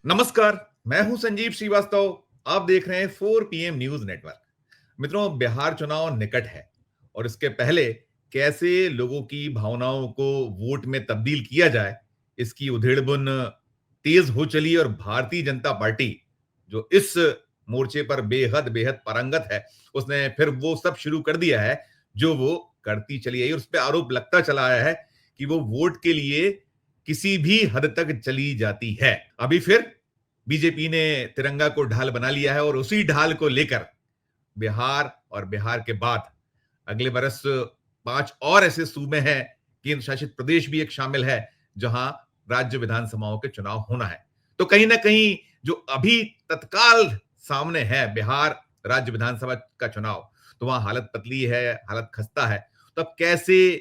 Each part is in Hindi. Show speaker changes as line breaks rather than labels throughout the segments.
नमस्कार। मैं हूं संजीव श्रीवास्तव। आप देख रहे हैं 4 PM न्यूज नेटवर्क। मित्रों, बिहार चुनाव निकट है और इसके पहले कैसे लोगों की भावनाओं को वोट में तब्दील किया जाए, इसकी उधेड़बुन तेज हो चली और भारतीय जनता पार्टी जो इस मोर्चे पर बेहद बेहद पारंगत है, उसने फिर वो सब शुरू कर दिया है जो वो करती चली आई और उस पर आरोप लगता चला आया है कि वो वोट के लिए किसी भी हद तक चली जाती है। अभी फिर बीजेपी ने तिरंगा को ढाल बना लिया है और उसी ढाल को लेकर बिहार और बिहार के बाद अगले बरस 5 और ऐसे सूबे हैं, केंद्र शासित प्रदेश भी एक शामिल है, जहां राज्य विधानसभाओं के चुनाव होना है। तो कहीं ना कहीं जो अभी तत्काल सामने है बिहार राज्य विधानसभा का चुनाव, तो वहां हालत पतली है, हालत खस्ता है। तो अब कैसे,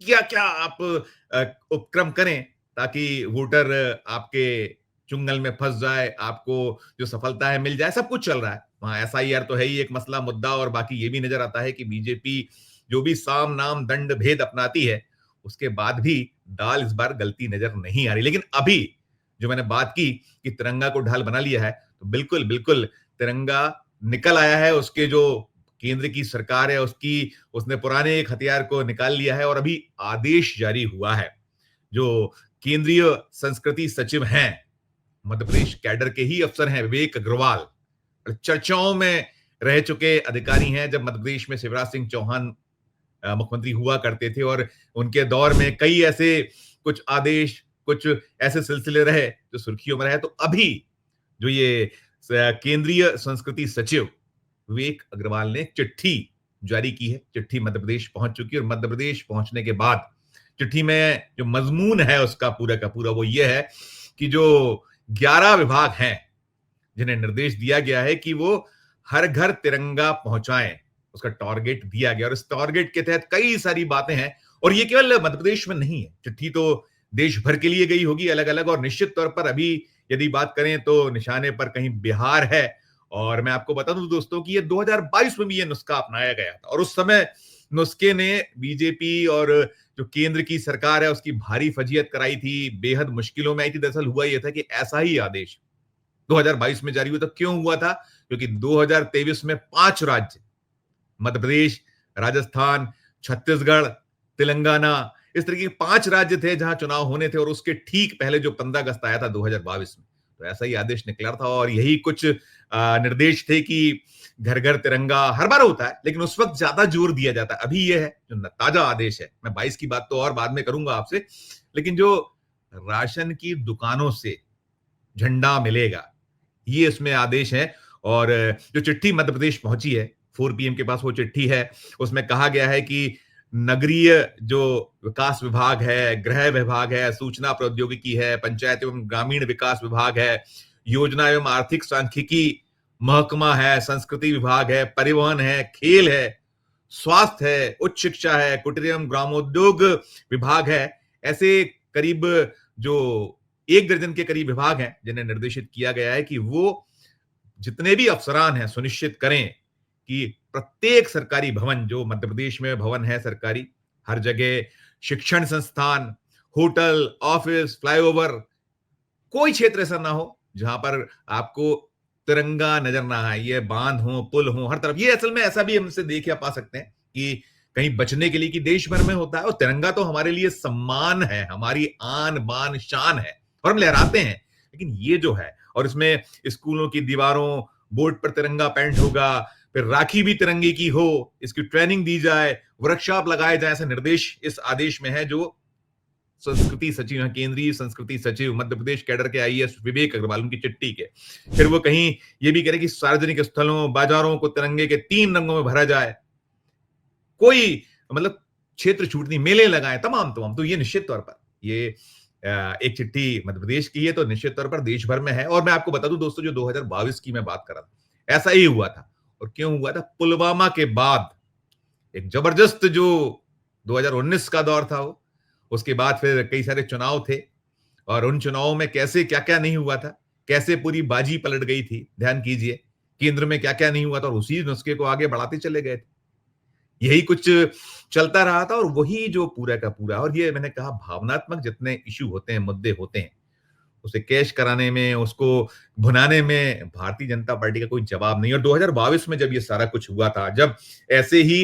क्या क्या आप उपक्रम करें ताकि वोटर आपके चुंगल में फंस जाए, आपको जो सफलता है मिल जाए। सब कुछ चल रहा है वहां। एसआईआर तो है ही एक मसला मुद्दा, और बाकी ये भी नजर आता है कि बीजेपी जो भी साम नाम दंड भेद अपनाती है, उसके बाद भी दाल इस बार गलती नजर नहीं आ रही। लेकिन अभी जो मैंने बात की कि तिरंगा को ढाल बना लिया है, तो बिल्कुल बिल्कुल तिरंगा निकल आया है। उसके जो केंद्र की सरकार है उसकी, उसने पुराने एक हथियार को निकाल लिया है और अभी आदेश जारी हुआ है। जो केंद्रीय संस्कृति सचिव हैं, मध्य प्रदेश कैडर के ही अफसर हैं, विवेक अग्रवाल, चर्चाओं में रह चुके अधिकारी हैं। जब मध्य प्रदेश में शिवराज सिंह चौहान मुख्यमंत्री हुआ करते थे और उनके दौर में कई ऐसे कुछ आदेश, कुछ ऐसे सिलसिले रहे जो सुर्खियों में रहे। तो अभी जो ये केंद्रीय संस्कृति सचिव विवेक अग्रवाल ने चिट्ठी जारी की है। चिट्ठी मध्य प्रदेश पहुंच चुकी है और मध्य प्रदेश पहुंचने के बाद चिट्ठी में जो मजमून है उसका पूरा का पूरा वो ये है कि जो 11 विभाग हैं जिन्हें निर्देश दिया गया है कि वो हर घर तिरंगा पहुंचाएं, उसका टारगेट दिया गया और इस टारगेट के तहत कई सारी बातें हैं। और ये केवल मध्य प्रदेश में नहीं है, चिट्ठी तो देश भर के लिए गई होगी अलग अलग। और निश्चित तौर पर अभी यदि बात करें तो निशाने पर कहीं बिहार है। और मैं आपको बता दूं दोस्तों कि ये 2022 में भी ये नुस्खा अपनाया गया था और उस समय नुस्खे ने बीजेपी और जो केंद्र की सरकार है उसकी भारी फजीयत कराई थी, बेहद मुश्किलों में आई थी। दरअसल हुआ यह था कि ऐसा ही आदेश 2022 में जारी हुआ था। क्यों हुआ था? क्योंकि 2023 में 5 राज्य, मध्य प्रदेश, राजस्थान, छत्तीसगढ़, तेलंगाना, इस तरह के 5 राज्य थे जहां चुनाव होने थे और उसके ठीक पहले जो 15 अगस्त आया था 2022 में, तो ऐसा ही आदेश निकला था और यही कुछ निर्देश थे कि घर घर तिरंगा हर बार होता है, लेकिन उस वक्त ज्यादा जोर दिया जाता है। अभी ये है जो ताजा आदेश है, मैं 22 की बात तो और बाद में करूंगा आपसे, लेकिन जो राशन की दुकानों से झंडा मिलेगा, ये इसमें आदेश है। और जो चिट्ठी मध्य प्रदेश पहुंची है, 4 PM के पास वो चिट्ठी है, उसमें कहा गया है कि नगरीय जो विकास विभाग है, गृह विभाग है, सूचना प्रौद्योगिकी है, पंचायत एवं ग्रामीण विकास विभाग है, योजना एवं आर्थिक सांख्यिकी महकमा है, संस्कृति विभाग है, परिवहन है, खेल है, स्वास्थ्य है, उच्च शिक्षा है, कुटीर एवं ग्रामोद्योग विभाग है। ऐसे करीब जो 1 दर्जन के करीब विभाग हैं जिन्हें निर्देशित किया गया है कि वो जितने भी अफसरान हैं सुनिश्चित करें कि प्रत्येक सरकारी भवन, जो मध्य प्रदेश में भवन है सरकारी, हर जगह शिक्षण संस्थान, होटल, ऑफिस, फ्लाईओवर, कोई क्षेत्र ऐसा ना हो जहां पर आपको तिरंगा नजर ना आए। ये बांध हो, पुल हो, हर तरफ। ये असल में ऐसा भी हमसे देख या पा सकते हैं कि कहीं बचने के लिए कि देश भर में होता है और तिरंगा तो हमारे लिए सम्मान है, हमारी आन बान शान है और हम लहराते हैं। लेकिन ये जो है, और इसमें स्कूलों की दीवारों, बोर्ड पर तिरंगा पेंट होगा, फिर राखी भी तिरंगे की हो, इसकी ट्रेनिंग दी जाए, वर्कशॉप लगाए जाए, ऐसा निर्देश इस आदेश में है जो संस्कृति सचिव हैं, केंद्रीय संस्कृति सचिव मध्य प्रदेश कैडर के आईएएस विवेक अग्रवाल, उनकी चिट्ठी के। फिर वो कहीं ये भी कह रहे कि सार्वजनिक स्थलों, बाजारों को तिरंगे के 3 रंगों में भरा जाए, कोई मतलब क्षेत्र छूट नहीं, मेले लगाए, तमाम तमाम। तो ये निश्चित तौर पर ये एक चिट्ठी मध्य प्रदेश की है, तो निश्चित तौर पर देश भर में है। और मैं आपको बता दूं दोस्तों, जो 2022 की मैं बात कर रहा था, ऐसा ही हुआ था। और क्यों हुआ था? पुलवामा के बाद एक जबरदस्त जो 2019 का दौर था वो, उसके बाद फिर कई सारे चुनाव थे और उन चुनावों में कैसे क्या क्या नहीं हुआ था, कैसे पूरी बाजी पलट गई थी, ध्यान कीजिए। केंद्र में क्या क्या नहीं हुआ था और उसी नुस्खे को आगे बढ़ाते चले गए थे। यही कुछ चलता रहा था और वही जो पूरा का पूरा, और ये मैंने कहा भावनात्मक जितने इश्यू होते हैं, मुद्दे होते हैं, उसे कैश कराने में, उसको भुनाने में भारतीय जनता पार्टी का कोई जवाब नहीं। और 2022 में जब ये सारा कुछ हुआ था, जब ऐसे ही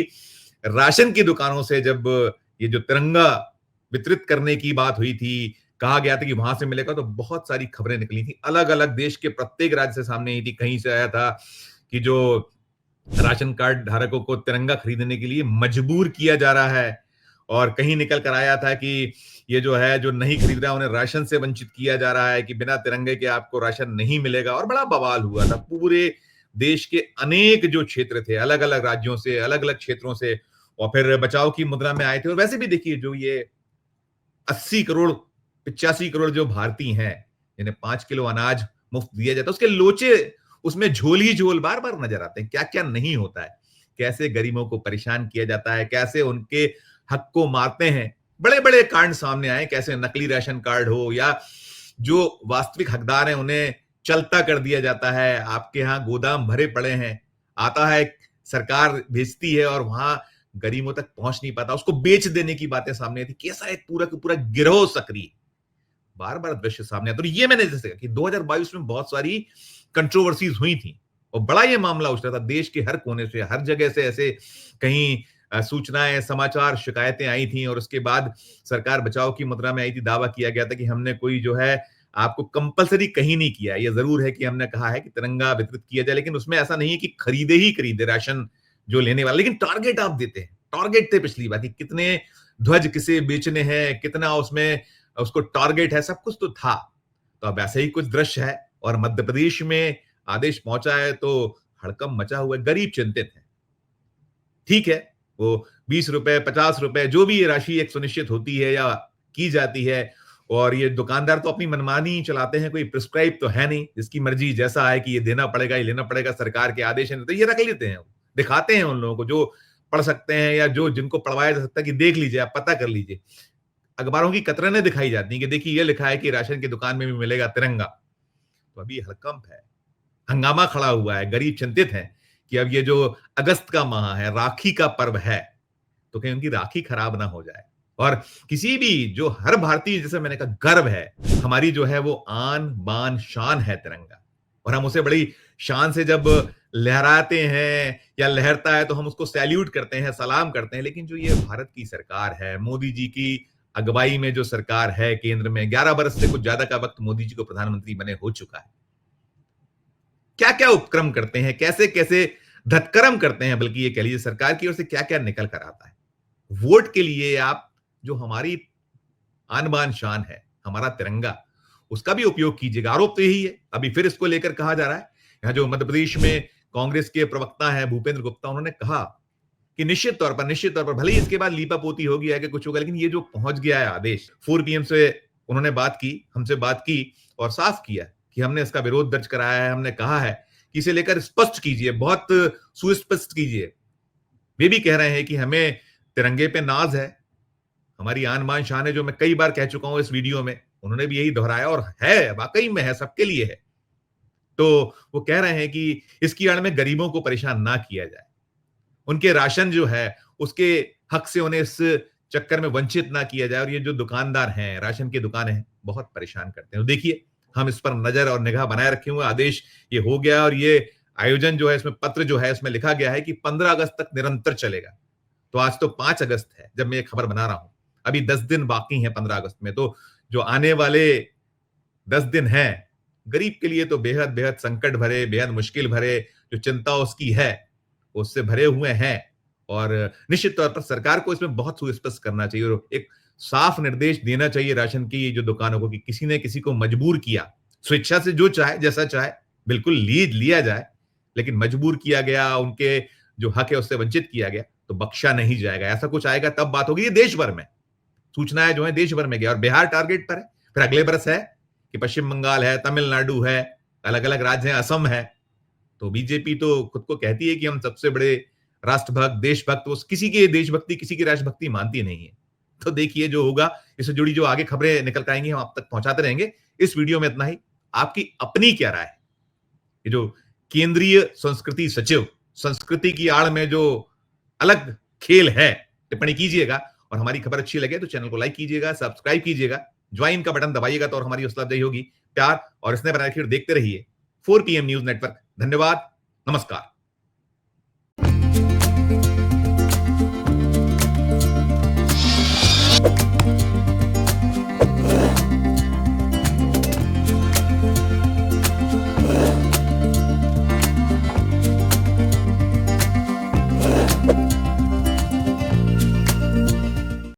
राशन की दुकानों से जब ये जो तिरंगा वितरित करने की बात हुई थी, कहा गया था कि वहां से मिलेगा, तो बहुत सारी खबरें निकली थी, अलग-अलग देश के प्रत्येक राज्य से सामने आई थी। कहीं से आया था कि जो राशन कार्ड धारकों को तिरंगा खरीदने के लिए मजबूर किया जा रहा है, और कहीं निकल कर आया था कि ये जो है, जो नहीं खरीद रहा है उन्हें राशन से वंचित किया जा रहा है, कि बिना तिरंगे के आपको राशन नहीं मिलेगा। और बड़ा बवाल हुआ था पूरे देश के अनेक जो क्षेत्र थे, अलग-अलग राज्यों से, अलग-अलग क्षेत्रों से, और फिर बचाव की मुद्रा में आए थे। और वैसे भी देखिए, जो ये 80 करोड़ 85 करोड़ जो भारतीय हैं, जिन्हें 5 किलो अनाज मुफ्त दिया जाता है, उसके लोचे उसमें झोल ही झोल बार-बार नजर आते हैं। क्या-क्या नहीं होता है, कैसे गरीबों को परेशान किया जाता है, कैसे उनके हक को मारते हैं। बड़े-बड़े कांड सामने आए, कैसे नकली राशन कार्ड हो, या जो वास्तविक हकदार हैं उन्हें चलता कर दिया जाता है। आपके यहाँ गोदाम भरे पड़े हैं, आता है, सरकार भेजती है और वहां गरीबों तक पहुंच नहीं पाता, उसको बेच देने की बातें सामने आती। कैसा एक पूरा का पूरा गिरोह सक्रिय, बार-बार दृश्य सामने आता। तो ये मैंने जैसे कहा कि 2022 में बहुत सारी कंट्रोवर्सीज हुई थी, और बड़ा ये मामला उछ रहा था देश के हर कोने से, हर जगह से ऐसे कहीं सूचनाएं, समाचार, शिकायतें आई थी। और उसके बाद सरकार बचाव की मुद्रा में आई थी, दावा किया गया था कि हमने कोई जो है आपको कंपलसरी कहीं नहीं किया। ये जरूर है कि हमने कहा है कि तिरंगा वितरित किया जाए, लेकिन उसमें ऐसा नहीं है कि खरीदे ही खरीदे राशन जो लेने वाले, लेकिन टारगेट आप देते हैं। टारगेट थे पिछली बार कि कितने ध्वज किसे बेचने हैं, कितना उसमें उसको टारगेट है, सब कुछ तो था। तो अब ऐसे ही कुछ दृश्य है, और मध्य प्रदेश में आदेश पहुंचा है तो हड़कंप मचा हुआ है, गरीब चिंतित है। ठीक है, वो 20 रुपए, 50 रुपए, जो भी ये राशि एक सुनिश्चित होती है या की जाती है, और ये दुकानदार तो अपनी मनमानी चलाते हैं, कोई प्रिस्क्राइब तो है नहीं, जिसकी मर्जी जैसा है कि ये देना पड़ेगा, ये लेना पड़ेगा, सरकार के आदेश है, तो ये रख लेते हैं, दिखाते हैं उन लोगों को जो पढ़ सकते हैं या जो जिनको पढ़वाया जा सकता है कि देख लीजिए, आप पता कर लीजिए। अखबारों की कतरनें दिखाई जाती हैं कि देखिए ये लिखा है कि राशन की दुकान में भी मिलेगा तिरंगा। तो अभी हड़कंप है, हंगामा खड़ा हुआ है, गरीब चिंतित हैं कि अब ये जो अगस्त का माह है, राखी का पर्व है, तो कहीं उनकी राखी खराब ना हो जाए। और किसी भी, जो हर भारतीय, जैसे मैंने कहा, गर्व है, हमारी जो है वो आन बान शान है तिरंगा, और हम उसे बड़ी शान से जब लहराते हैं या लहरता है तो हम उसको सैल्यूट करते हैं, सलाम करते हैं। लेकिन जो ये भारत की सरकार है, मोदी जी की अगुवाई में जो सरकार है केंद्र में, 11 बरस से कुछ ज्यादा का वक्त मोदी जी को प्रधानमंत्री बने हो चुका है, क्या क्या उपक्रम करते हैं, कैसे कैसे धतकर्म करते हैं, बल्कि ये कह लीजिए सरकार की ओर से क्या क्या निकल कर आता है। वोट के लिए आप जो हमारी आन बान शान है, हमारा तिरंगा, उसका भी उपयोग कीजिएगा। आरोप तो यही है, अभी फिर इसको लेकर कहा जा रहा है। यहाँ जो मध्य प्रदेश में कांग्रेस के प्रवक्ता हैं भूपेंद्र गुप्ता, उन्होंने कहा कि निश्चित तौर पर भले ही इसके बाद लीपापोती होगी, है कि कुछ होगा, लेकिन ये जो पहुंच गया है आदेश, 4 पीएम से उन्होंने बात की, हमसे बात की, और साफ किया कि हमने इसका विरोध दर्ज कराया है। हमने कहा है कि इसे लेकर स्पष्ट कीजिए, बहुत सुस्पष्ट कीजिए। वे भी कह रहे हैं कि हमें तिरंगे पे नाज हमारी आन बान शान है, जो मैं कई बार कह चुका हूं इस वीडियो में। उन्होंने भी यही दोहराया, और है, वाकई में है, सबके लिए है। तो वो कह रहे हैं कि इसकी आड़ में गरीबों को परेशान ना किया जाए, उनके राशन जो है उसके हक से उन्हें इस चक्कर में वंचित ना किया जाए। और ये जो दुकानदार हैं, राशन की दुकानें हैं, बहुत परेशान करते हैं। तो देखिए, हम इस पर नजर और निगाह बनाए रखे हुए, आदेश ये हो गया, और ये आयोजन जो है, इसमें पत्र जो है, इसमें लिखा गया है कि 15 अगस्त तक निरंतर चलेगा। तो आज तो 5 अगस्त है जब मैं ये खबर बना रहा हूं, अभी 10 दिन बाकी हैं 15 अगस्त में। तो जो आने वाले 10 दिन हैं, गरीब के लिए तो बेहद बेहद संकट भरे, बेहद मुश्किल भरे, जो चिंता उसकी है उससे भरे हुए हैं। और निश्चित तौर पर सरकार को इसमें बहुत सुस्पष्ट करना चाहिए, और एक साफ निर्देश देना चाहिए राशन की जो दुकानों को, कि किसी ने किसी को मजबूर किया, स्वेच्छा से जो चाहे, जैसा चाहे, बिल्कुल लिया जाए, लेकिन मजबूर किया गया, उनके जो हक है उससे वंचित किया गया, तो बख्शा नहीं जाएगा। ऐसा कुछ आएगा तब बात होगी। ये देश भर में सूचनाएं जो है देश भर में गया, और बिहार टारगेट पर है, फिर अगले बरस है कि पश्चिम बंगाल है, तमिलनाडु है, अलग अलग राज्य हैं, असम है। तो बीजेपी तो खुद को कहती है कि हम सबसे बड़े राष्ट्रभक्त, देशभक्त, वो किसी की देशभक्ति, किसी की राष्ट्रभक्ति मानती नहीं है। तो देखिए जो होगा, इससे जुड़ी जो आगे खबरें निकल कर आएंगी हम आप तक पहुंचाते रहेंगे। इस वीडियो में इतना ही। आपकी अपनी क्या राय है? ये जो केंद्रीय संस्कृति सचिव, संस्कृति की आड़ में जो अलग खेल है, टिप्पणी कीजिएगा। और हमारी खबर अच्छी लगे तो चैनल को लाइक कीजिएगा, सब्सक्राइब कीजिएगा। ज्वाइन का बटन दबाइएगा तो और हमारी हौसला अफजाई होगी। प्यार और स्नेह बनाए रखिए और देखते रहिए 4 पीएम न्यूज़ नेटवर्क। धन्यवाद, नमस्कार।